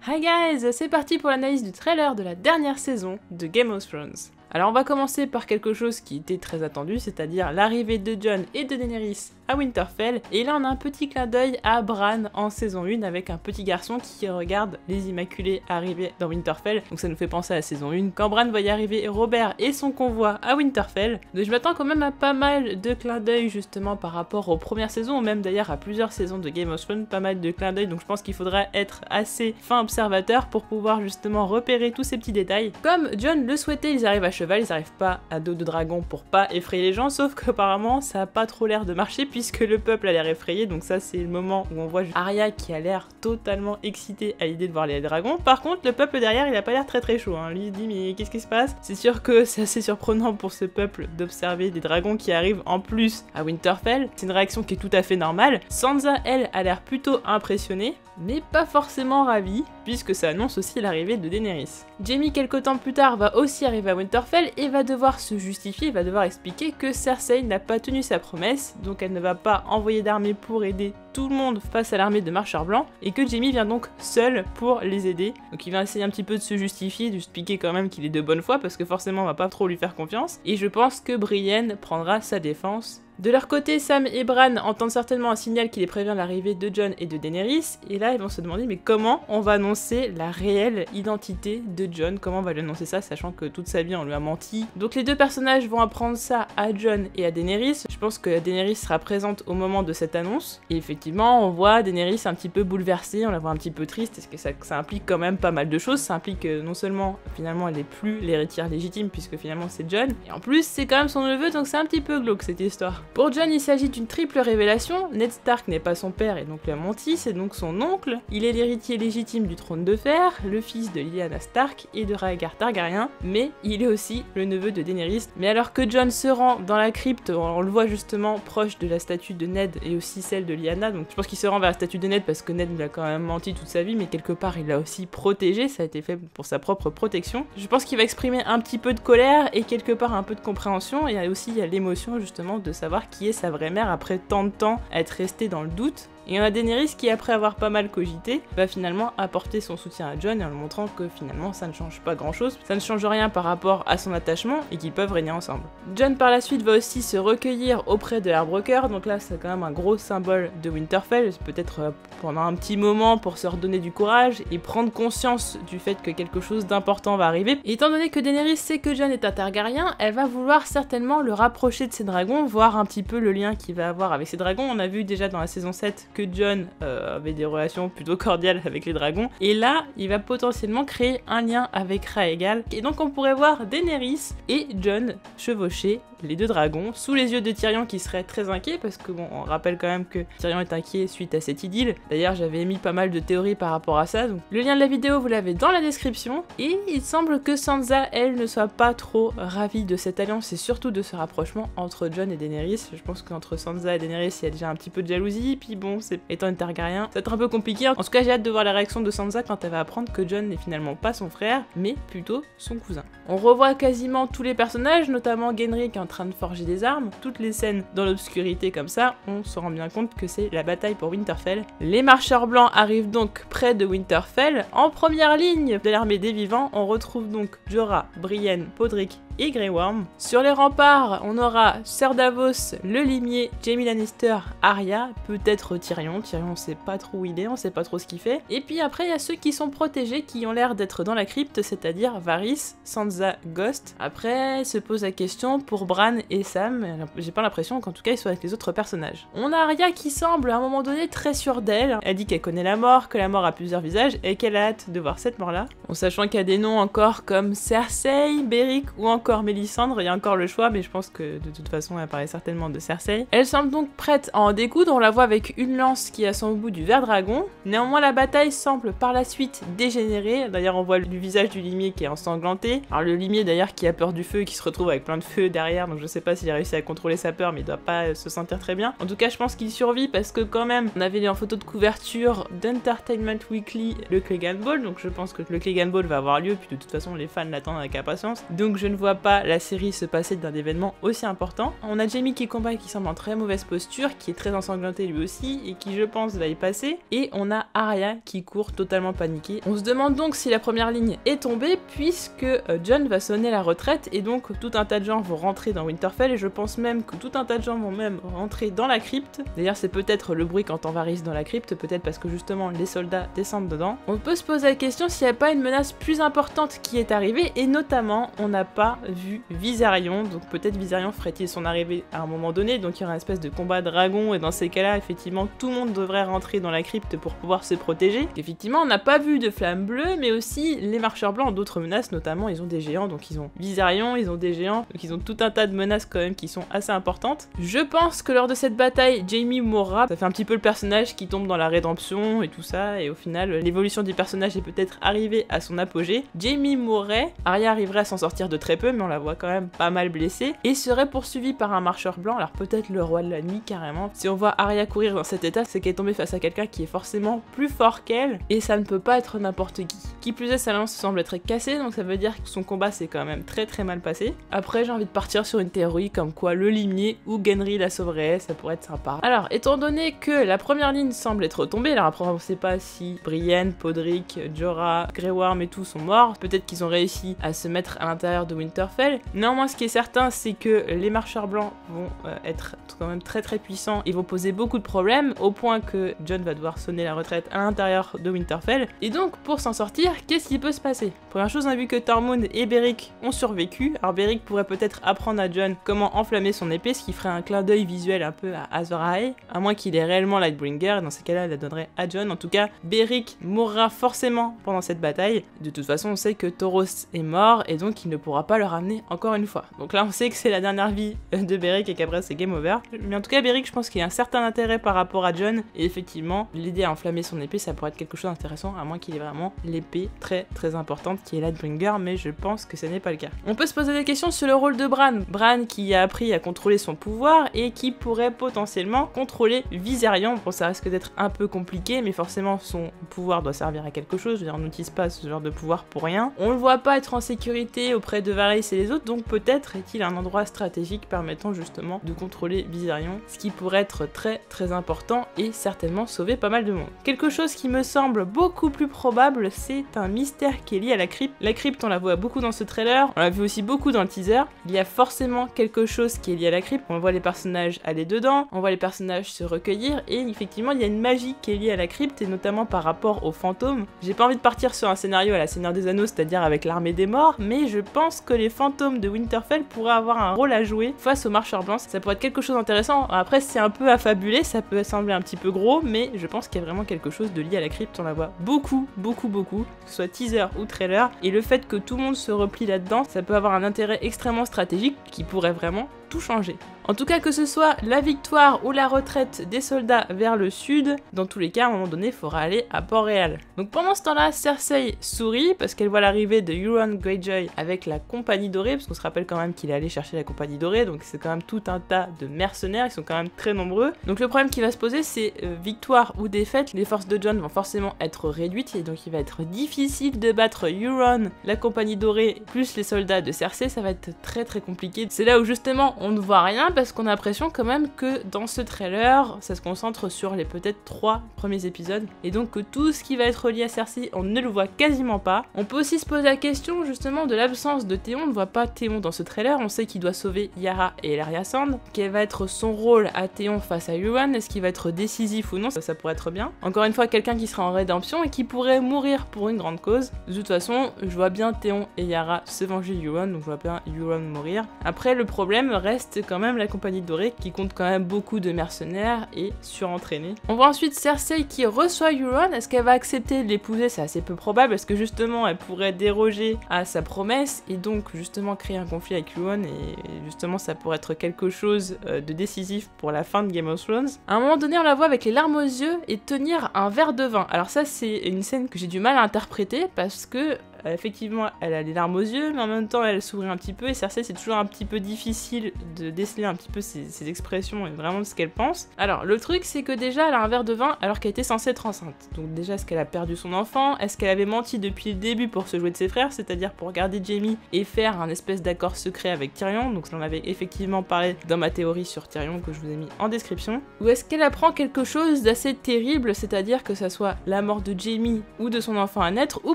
Hi guys, c'est parti pour l'analyse du trailer de la dernière saison de Game of Thrones. Alors on va commencer par quelque chose qui était très attendu, c'est-à-dire l'arrivée de Jon et de Daenerys à Winterfell, et là on a un petit clin d'œil à Bran en saison 1 avec un petit garçon qui regarde les Immaculés arriver dans Winterfell, donc ça nous fait penser à la saison 1, quand Bran voyait arriver Robert et son convoi à Winterfell. Donc je m'attends quand même à pas mal de clins d'œil justement par rapport aux premières saisons, ou même d'ailleurs à plusieurs saisons de Game of Thrones, pas mal de clins d'œil, donc je pense qu'il faudra être assez fin observateur pour pouvoir justement repérer tous ces petits détails. Comme Jon le souhaitait, ils arrivent à cheval, ils arrivent pas à dos de dragon pour pas effrayer les gens, sauf qu'apparemment ça a pas trop l'air de marcher puisque le peuple a l'air effrayé, donc ça c'est le moment où on voit Arya qui a l'air totalement excitée à l'idée de voir les dragons. Par contre le peuple derrière il a pas l'air très chaud, hein. Lui il dit mais qu'est-ce qui se passe? C'est sûr que c'est assez surprenant pour ce peuple d'observer des dragons qui arrivent en plus à Winterfell, c'est une réaction qui est tout à fait normale. Sansa elle a l'air plutôt impressionnée, mais pas forcément ravie, puisque ça annonce aussi l'arrivée de Daenerys. Jaime, quelque temps plus tard, va aussi arriver à Winterfell et va devoir se justifier, va devoir expliquer que Cersei n'a pas tenu sa promesse, donc elle ne va pas envoyer d'armée pour aider tout le monde face à l'armée de marcheurs blancs, et que Jaime vient donc seul pour les aider. Donc il va essayer un petit peu de se justifier, d'expliquer quand même qu'il est de bonne foi, parce que forcément on va pas trop lui faire confiance, et je pense que Brienne prendra sa défense. De leur côté, Sam et Bran entendent certainement un signal qui les prévient l'arrivée de Jon et de Daenerys, et là ils vont se demander mais comment on va annoncer la réelle identité de Jon, comment on va lui annoncer ça, sachant que toute sa vie on lui a menti. Donc les deux personnages vont apprendre ça à Jon et à Daenerys. Je pense que Daenerys sera présente au moment de cette annonce, et effectivement on voit Daenerys un petit peu bouleversée, on la voit un petit peu triste, parce que ça implique quand même pas mal de choses. Ça implique que non seulement finalement elle n'est plus l'héritière légitime puisque finalement c'est Jon, et en plus c'est quand même son neveu, donc c'est un petit peu glauque cette histoire. Pour Jon, il s'agit d'une triple révélation. Ned Stark n'est pas son père et donc lui a menti, c'est donc son oncle. Il est l'héritier légitime du trône de fer, le fils de Lyanna Stark et de Rhaegar Targaryen, mais il est aussi le neveu de Daenerys. Mais alors que Jon se rend dans la crypte, on le voit justement proche de la statue de Ned et aussi celle de Lyanna, donc je pense qu'il se rend vers la statue de Ned parce que Ned lui a quand même menti toute sa vie, mais quelque part il l'a aussi protégé, ça a été fait pour sa propre protection. Je pense qu'il va exprimer un petit peu de colère et quelque part un peu de compréhension, et aussi il y a l'émotion justement de savoir qui est sa vraie mère après tant de temps à être restée dans le doute. Et on a Daenerys qui, après avoir pas mal cogité, va finalement apporter son soutien à Jon en lui montrant que finalement ça ne change pas grand chose, ça ne change rien par rapport à son attachement et qu'ils peuvent régner ensemble. Jon par la suite va aussi se recueillir auprès de Airbroker, donc là c'est quand même un gros symbole de Winterfell, peut-être pendant un petit moment pour se redonner du courage et prendre conscience du fait que quelque chose d'important va arriver. Et étant donné que Daenerys sait que Jon est un Targaryen, elle va vouloir certainement le rapprocher de ses dragons, voir un petit peu le lien qu'il va avoir avec ses dragons. On a vu déjà dans la saison 7 que Jon avait des relations plutôt cordiales avec les dragons, et là il va potentiellement créer un lien avec Rhaegal, et donc on pourrait voir Daenerys et Jon chevaucher les deux dragons sous les yeux de Tyrion qui serait très inquiet, parce que bon, on rappelle quand même que Tyrion est inquiet suite à cette idylle. D'ailleurs j'avais émis pas mal de théories par rapport à ça, donc le lien de la vidéo vous l'avez dans la description. Et il semble que Sansa elle ne soit pas trop ravie de cette alliance et surtout de ce rapprochement entre Jon et Daenerys. Je pense qu'entre Sansa et Daenerys il y a déjà un petit peu de jalousie, puis bon, c'est étant une Targaryen, ça va être un peu compliqué. En tout cas j'ai hâte de voir la réaction de Sansa quand elle va apprendre que Jon n'est finalement pas son frère mais plutôt son cousin. On revoit quasiment tous les personnages, notamment Gendry qui est en train de forger des armes. Toutes les scènes dans l'obscurité comme ça, on se rend bien compte que c'est la bataille pour Winterfell. Les marcheurs blancs arrivent donc près de Winterfell. En première ligne de l'armée des vivants, on retrouve donc Jorah, Brienne, Podrick et Grey Worm. Sur les remparts, on aura Ser Davos, le limier, Jaime Lannister, Arya, peut-être Tyrion. Tyrion on sait pas trop où il est, on sait pas trop ce qu'il fait. Et puis après il y a ceux qui sont protégés, qui ont l'air d'être dans la crypte, c'est-à-dire Varys, Sansa, Ghost. Après se pose la question pour Bran et Sam, j'ai pas l'impression qu'en tout cas ils soient avec les autres personnages. On a Arya qui semble à un moment donné très sûre d'elle, elle dit qu'elle connaît la mort, que la mort a plusieurs visages et qu'elle a hâte de voir cette mort là. En sachant qu'il y a des noms encore comme Cersei, Beric ou encore Mélisandre, il y a encore le choix mais je pense que de toute façon elle paraît certainement de Cersei. Elle semble donc prête à en découdre, on la voit avec une lance qui a son bout du ver dragon. Néanmoins la bataille semble par la suite dégénérer, d'ailleurs on voit le visage du limier qui est ensanglanté. Alors le limier d'ailleurs qui a peur du feu et qui se retrouve avec plein de feu derrière, donc je sais pas s'il a réussi à contrôler sa peur mais il doit pas se sentir très bien. En tout cas je pense qu'il survit parce que quand même on avait en photo de couverture d'Entertainment Weekly le Clegane Ball, donc je pense que le Clegane Ball va avoir lieu, puis de toute façon les fans l'attendent avec impatience. Donc je ne vois voit pas la série se passer d'un événement aussi important. On a Jaime qui combat et qui semble en très mauvaise posture, qui est très ensanglanté lui aussi et qui je pense va y passer. Et on a Arya qui court totalement paniquée. On se demande donc si la première ligne est tombée puisque Jon va sonner la retraite et donc tout un tas de gens vont rentrer dans Winterfell et je pense même que tout un tas de gens vont même rentrer dans la crypte. D'ailleurs c'est peut-être le bruit qu'entend Varys dans la crypte, peut-être parce que justement les soldats descendent dedans. On peut se poser la question s'il n'y a pas une menace plus importante qui est arrivée et notamment on n'a pas vu Viserion, donc peut-être Viserion ferait-il son arrivée à un moment donné, donc il y aura une espèce de combat dragon et dans ces cas-là effectivement tout le monde devrait rentrer dans la crypte pour pouvoir se protéger. Effectivement on n'a pas vu de flammes bleues mais aussi les marcheurs blancs ont d'autres menaces, notamment ils ont des géants, donc ils ont Viserion, ils ont des géants, donc ils ont tout un tas de menaces quand même qui sont assez importantes. Je pense que lors de cette bataille Jaime mourra, ça fait un petit peu le personnage qui tombe dans la rédemption et tout ça et au final l'évolution du personnage est peut-être arrivée à son apogée. Jaime mourrait, Arya arriverait à s'en sortir de très peu mais on la voit quand même pas mal blessée et serait poursuivie par un marcheur blanc, alors peut-être le roi de la nuit carrément. Si on voit Arya courir dans cet état c'est qu'elle est tombée face à quelqu'un qui est forcément plus fort qu'elle et ça ne peut pas être n'importe qui. Qui plus est sa lance semble être cassée donc ça veut dire que son combat s'est quand même très mal passé. Après j'ai envie de partir sur une théorie comme quoi le limier ou Gendry la sauverait, ça pourrait être sympa. Alors étant donné que la première ligne semble être tombée, alors après on sait pas si Brienne, Podrick, Jorah, Grey Worm et tout sont morts, peut-être qu'ils ont réussi à se mettre à l'intérieur de Winterfell. Néanmoins ce qui est certain c'est que les marcheurs blancs vont être quand même très puissants, ils vont poser beaucoup de problèmes au point que Jon va devoir sonner la retraite à l'intérieur de Winterfell et donc pour s'en sortir qu'est-ce qui peut se passer? Première chose on a vu que Tormund et Beric ont survécu, alors Beric pourrait peut-être apprendre à Jon comment enflammer son épée, ce qui ferait un clin d'œil visuel un peu à Azor Ahai, à moins qu'il ait réellement Lightbringer, dans ces cas-là, elle la donnerait à Jon. En tout cas, Beric mourra forcément pendant cette bataille. De toute façon, on sait que Thoros est mort et donc il ne pourra pas le ramener encore une fois. Donc là, on sait que c'est la dernière vie de Beric et qu'après c'est game over. Mais en tout cas, Beric, je pense qu'il y a un certain intérêt par rapport à Jon et effectivement, l'idée à enflammer son épée, ça pourrait être quelque chose d'intéressant, à moins qu'il ait vraiment l'épée très importante qui est Lightbringer, mais je pense que ce n'est pas le cas. On peut se poser des questions sur le rôle de Bran. Bran qui a appris à contrôler son pouvoir et qui pourrait potentiellement contrôler Viserion. Bon, ça risque d'être un peu compliqué, mais forcément son pouvoir doit servir à quelque chose. Je veux dire, on n'utilise pas ce genre de pouvoir pour rien. On le voit pas être en sécurité auprès de Varys et les autres, donc peut-être est-il un endroit stratégique permettant justement de contrôler Viserion, ce qui pourrait être très important et certainement sauver pas mal de monde. Quelque chose qui me semble beaucoup plus probable, c'est un mystère qui est lié à la crypte. La crypte, on la voit beaucoup dans ce trailer, on l'a vu aussi beaucoup dans le teaser. Il y a forcément quelque chose qui est lié à la crypte. On voit les personnages aller dedans, on voit les personnages se recueillir et effectivement il y a une magie qui est liée à la crypte et notamment par rapport aux fantômes. J'ai pas envie de partir sur un scénario à la Seigneur des Anneaux, c'est-à-dire avec l'armée des morts, mais je pense que les fantômes de Winterfell pourraient avoir un rôle à jouer face aux marcheurs blancs. Ça pourrait être quelque chose d'intéressant. Après c'est un peu affabulé, ça peut sembler un petit peu gros, mais je pense qu'il y a vraiment quelque chose de lié à la crypte. On la voit beaucoup, que ce soit teaser ou trailer, et le fait que tout le monde se replie là-dedans, ça peut avoir un intérêt extrêmement stratégique qui pourrait vraiment tout changer. En tout cas, que ce soit la victoire ou la retraite des soldats vers le sud, dans tous les cas, à un moment donné, il faudra aller à Port-Réal. Donc pendant ce temps-là, Cersei sourit parce qu'elle voit l'arrivée de Euron Greyjoy avec la Compagnie Dorée, parce qu'on se rappelle quand même qu'il est allé chercher la Compagnie Dorée, donc c'est quand même tout un tas de mercenaires, ils sont quand même très nombreux. Donc le problème qui va se poser, c'est victoire ou défaite, les forces de Jon vont forcément être réduites, et donc il va être difficile de battre Euron, la Compagnie Dorée, plus les soldats de Cersei, ça va être très compliqué. C'est là où justement on ne voit rien, parce qu'on a l'impression quand même que dans ce trailer, ça se concentre sur les peut-être 3 premiers épisodes, et donc que tout ce qui va être lié à Cersei, on ne le voit quasiment pas. On peut aussi se poser la question justement de l'absence de Théon, on ne voit pas Théon dans ce trailer, on sait qu'il doit sauver Yara et Ellaria Sand, quel va être son rôle à Théon face à Euron, est-ce qu'il va être décisif ou non, ça pourrait être bien. Encore une fois, quelqu'un qui sera en rédemption et qui pourrait mourir pour une grande cause. De toute façon, je vois bien Théon et Yara se venger de Euron, donc je vois bien Euron mourir. Après, le problème reste quand même la Compagnie Dorée qui compte quand même beaucoup de mercenaires et surentraînés. On voit ensuite Cersei qui reçoit Euron. Est-ce qu'elle va accepter de l'épouser? C'est assez peu probable parce que justement elle pourrait déroger à sa promesse et donc justement créer un conflit avec Euron, et justement ça pourrait être quelque chose de décisif pour la fin de Game of Thrones. À un moment donné on la voit avec les larmes aux yeux et tenir un verre de vin. Alors ça c'est une scène que j'ai du mal à interpréter parce que effectivement, elle a les larmes aux yeux, mais en même temps, elle sourit un petit peu, et Cersei, c'est toujours un petit peu difficile de déceler un petit peu ses expressions et vraiment de ce qu'elle pense. Alors, le truc, c'est que déjà, elle a un verre de vin alors qu'elle était censée être enceinte. Donc déjà, est-ce qu'elle a perdu son enfant? Est-ce qu'elle avait menti depuis le début pour se jouer de ses frères, c'est-à-dire pour garder Jaime et faire un espèce d'accord secret avec Tyrion? Donc j'en avais effectivement parlé dans ma théorie sur Tyrion que je vous ai mis en description. Ou est-ce qu'elle apprend quelque chose d'assez terrible, c'est-à-dire que ça soit la mort de Jaime ou de son enfant à naître, ou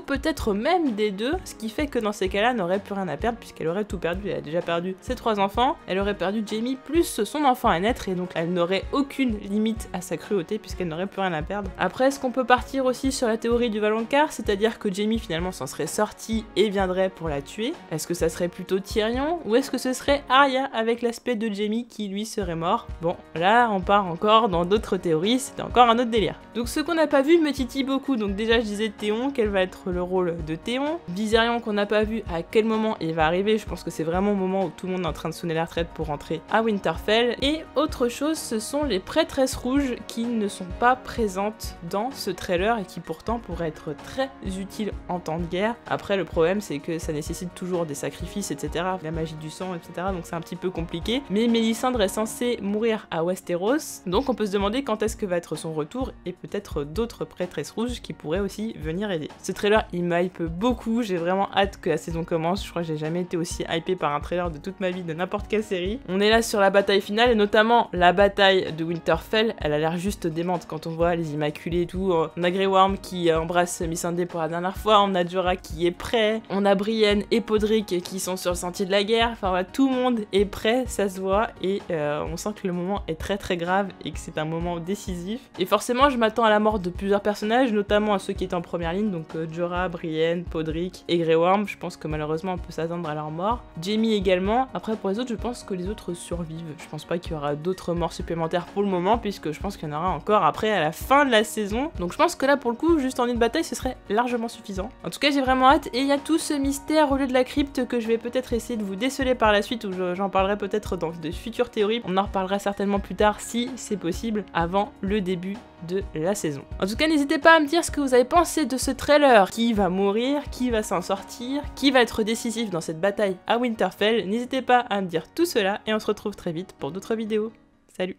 peut-être même des deux, ce qui fait que dans ces cas-là, elle n'aurait plus rien à perdre puisqu'elle aurait tout perdu. Elle a déjà perdu ses 3 enfants, elle aurait perdu Jaime plus son enfant à naître, et donc elle n'aurait aucune limite à sa cruauté puisqu'elle n'aurait plus rien à perdre. Après, est-ce qu'on peut partir aussi sur la théorie du Valonqar, c'est-à-dire que Jaime finalement s'en serait sorti et viendrait pour la tuer? Est-ce que ça serait plutôt Tyrion, ou est-ce que ce serait Arya avec l'aspect de Jaime qui lui serait mort? Bon, là on part encore dans d'autres théories, c'était encore un autre délire. Donc ce qu'on n'a pas vu me titille beaucoup, donc déjà je disais Théon, quel va être le rôle de Théon? Viserion qu'on n'a pas vu, à quel moment il va arriver? Je pense que c'est vraiment au moment où tout le monde est en train de sonner la retraite pour rentrer à Winterfell. Et autre chose, ce sont les prêtresses rouges qui ne sont pas présentes dans ce trailer et qui pourtant pourraient être très utiles en temps de guerre. Après le problème c'est que ça nécessite toujours des sacrifices, etc. La magie du sang, etc. Donc c'est un petit peu compliqué. Mais Mélisandre est censée mourir à Westeros, donc on peut se demander quand est-ce que va être son retour, et peut-être d'autres prêtresses rouges qui pourraient aussi venir aider. Ce trailer il m'hype beaucoup, j'ai vraiment hâte que la saison commence. Je crois que j'ai jamais été aussi hypé par un trailer de toute ma vie de n'importe quelle série. On est là sur la bataille finale, et notamment la bataille de Winterfell. Elle a l'air juste démente quand on voit les Immaculés et tout. On a Grey Worm qui embrasse Missandei pour la dernière fois, on a Jorah qui est prêt, on a Brienne et Podrick qui sont sur le sentier de la guerre. Enfin voilà, tout le monde est prêt, ça se voit, et on sent que le moment est très très grave et que c'est un moment décisif. Et forcément je m'attends à la mort de plusieurs personnages, notamment à ceux qui étaient en première ligne, donc Jorah, Brienne, Podrick et Grey Worm. Je pense que malheureusement on peut s'attendre à leur mort. Jaime également. Après pour les autres, je pense que les autres survivent. Je pense pas qu'il y aura d'autres morts supplémentaires pour le moment, puisque je pense qu'il y en aura encore après à la fin de la saison. Donc je pense que là pour le coup, juste en une bataille, ce serait largement suffisant. En tout cas j'ai vraiment hâte, et il y a tout ce mystère au lieu de la crypte que je vais peut-être essayer de vous déceler par la suite, ou j'en parlerai peut-être dans de futures théories. On en reparlera certainement plus tard si c'est possible, avant le début de la saison. En tout cas, n'hésitez pas à me dire ce que vous avez pensé de ce trailer. Qui va mourir? Qui va s'en sortir? Qui va être décisif dans cette bataille à Winterfell? N'hésitez pas à me dire tout cela, et on se retrouve très vite pour d'autres vidéos. Salut!